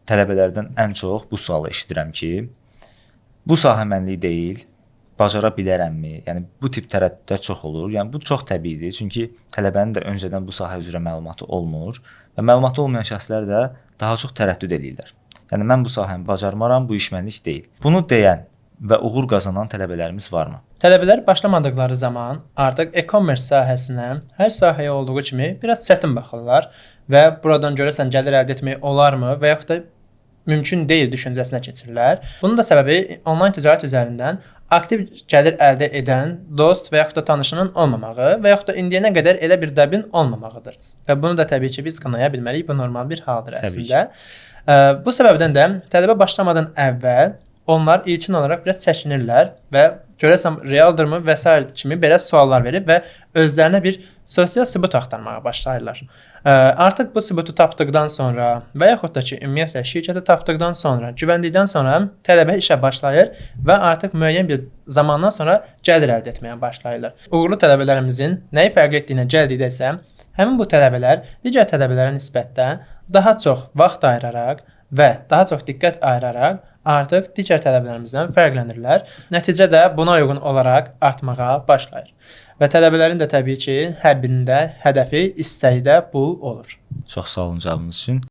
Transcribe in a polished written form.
tələbələrdən ən çox bu sualı eşidirəm ki, bu sahə mənlik deyil, bacara bilərəmmi? Yəni bu tip tərəddüdlər çox olur. Yəni bu çox təbiidir, çünki tələbənin də öncədən bu sahə üzrə məlumatı olmur və məlumatı olmayan şəxslər də daha çox tərəddüd edirlər. Yəni mən bu sahəni bacarmaram, bu iş mənlik deyil. Bunu deyən və uğur qazanan tələbələrimiz varmı? Tələbələr başlamadıqları zaman artıq e-commerce sahəsinə hər sahəyə olduğu kimi biraz çətin baxırlar və buradan görəsən gəlir əldə etmək olarmı və yaxud da mümkün deyil düşüncəsinə keçirlər. Bunun da səbəbi onlayn ticarət üzərindən aktiv gəlir əldə edən dost və yaxud da tanışının olmamağı və yaxud da indiyənə qədər elə bir dəbin olmamağıdır. Və bunu da təbii ki biz qınaya bilməliyik. Bu normal bir haldır əslində. Bu səbəbdən də tələbə başlamadan əvvəl onlar ilkin olaraq biraz çəkinirlər və görəsən realdırmı və s. kimi belə suallar verib və özlərinə bir sosial sübut axtarmağa başlayırlar. Artıq bu sübutu tapdıqdan sonra və yaxud da ki ümumiyyətlə şirkəti tapdıqdan sonra, güvəndikdən sonra tələbə işə başlayır və artıq müəyyən bir zamandan sonra gəlir əldə etməyə başlayırlar. Uğurlu tələbələrimizin nəyi fərqli etdiyinə gəldikdə isə həmin bu tələbələr digər tələbələrə nisbətdə daha çox vaxt ayıraraq və daha çox diqqət ayıraraq artıq digər tələbələrimizdən fərqlənirlər. Nəticə də buna uyğun olaraq artmağa başlayır. Və tələbələrin də təbii ki, hər birində hədəfi, istəyi də bu olur. Çox sağ olun cavabınız üçün.